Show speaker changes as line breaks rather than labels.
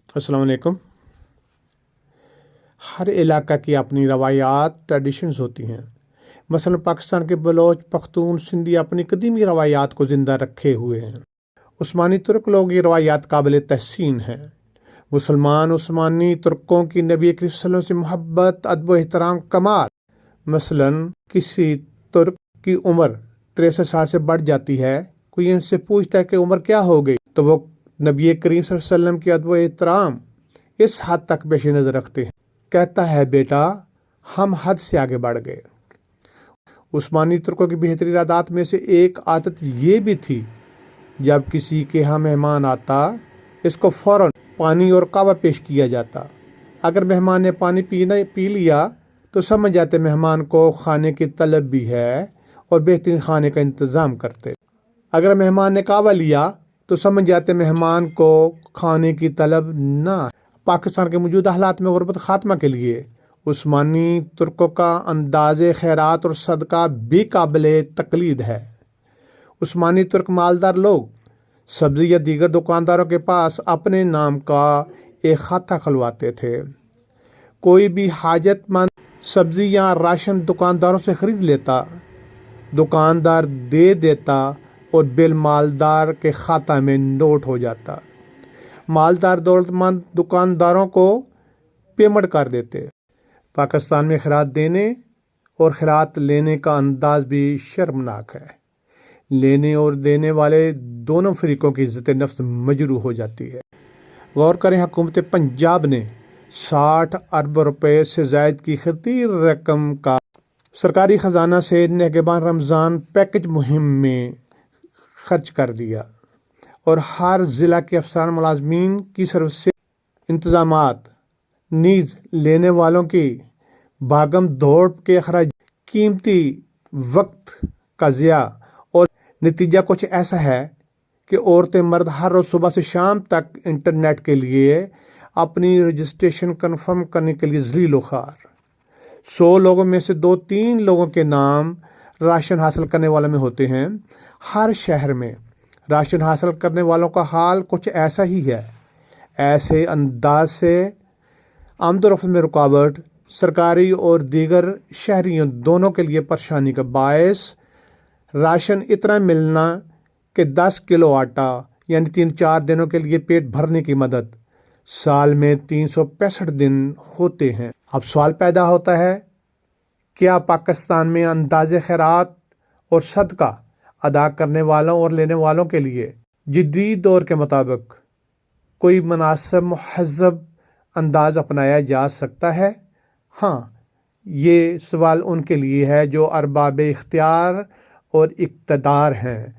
अस्सलाम वालेकुम। हर इलाका की अपनी रवायात ट्रेडिशंस होती हैं। मसलन पाकिस्तान के बलोच, पख्तून, सिंधी अपनी कदीमी रवायात को ज़िंदा रखे हुए हैं। उस्मानी तुर्क लोग ये रवायात काबिल तहसीन हैं। मुसलमान उस्मानी तुर्कों की नबी करीम सल्लल्लाहु अलैहि वसल्लम से मोहब्बत, अदब व एहतराम कमाल। मसलन किसी तुर्क की उम्र 63 साल से बढ़ जाती है, कोई इनसे पूछता है कि उम्र क्या हो गई, तो वो नबी करीम सल्लल्लाहु अलैहि वसल्लम की अदब व एहतराम इस हद तक पेश नज़र रखते हैं, कहता है बेटा हम हद से आगे बढ़ गए। उस्मानी तुर्कों की बेहतरीन आदत में से एक आदत ये भी थी, जब किसी के यहाँ मेहमान आता इसको फ़ौरन पानी और कहवा पेश किया जाता। अगर मेहमान ने पानी पी लिया तो समझ जाते मेहमान को खाने की तलब भी है और बेहतरीन खाने का इंतज़ाम करते। अगर मेहमान ने कहवा लिया तो समझ जाते मेहमान को खाने की तलब ना। पाकिस्तान के मौजूदा हालात में गुर्बत खात्मा के लिए उस्मानी तुर्कों का अंदाज़े खैरात और सदका भी काबिल तकलीद है। उस्मानी तुर्क मालदार लोग सब्ज़ी या दीगर दुकानदारों के पास अपने नाम का एक खाता खुलवाते थे। कोई भी हाजतमंद सब्ज़ी या राशन दुकानदारों से ख़रीद लेता, दुकानदार दे देता और बिल मालदार के खाता में नोट हो जाता। मालदार दौलतमंद दुकानदारों को पेमेंट कर देते। पाकिस्तान में खिरात देने और खिरात लेने का अंदाज भी शर्मनाक है। लेने और देने वाले दोनों फरीकों की इज्जत नफ्स मजरू हो जाती है। गौर करें, हुकूमत पंजाब ने 60 अरब रुपए से ज़ायद की खतीर रकम का सरकारी ख़जाना से निगहबान रमज़ान पैकेज मुहिम में खर्च कर दिया और हर ज़िला के अफसरान मुलाजमीन की तरफ से इंतज़ामात, नीज़ लेने वालों की भागम दौड़ के अखराज, कीमती वक्त का ज़िया। और नतीजा कुछ ऐसा है कि औरतें मर्द हर रोज़ सुबह से शाम तक इंटरनेट के लिए अपनी रजिस्ट्रेशन कन्फर्म करने के लिए ज़लील ख़ार। 100 लोगों में से 2-3 लोगों के नाम राशन हासिल करने वालों में होते हैं। हर शहर में राशन हासिल करने वालों का हाल कुछ ऐसा ही है। ऐसे अंदाज से आमदोरफ्त में रुकावट सरकारी और दीगर शहरियों दोनों के लिए परेशानी का बायस। राशन इतना मिलना कि 10 किलो आटा यानी 3-4 दिनों के लिए पेट भरने की मदद, साल में 365 दिन होते हैं। अब सवाल पैदा होता है, क्या पाकिस्तान में अंदाज़े खैरात और सदका अदा करने वालों और लेने वालों के लिए जदीद दौर के मुताबिक कोई मुनासिब महज़ब अंदाज अपनाया जा सकता है? हाँ, ये सवाल उनके लिए है जो अरबाब इख्तियार और इक़्तिदार हैं।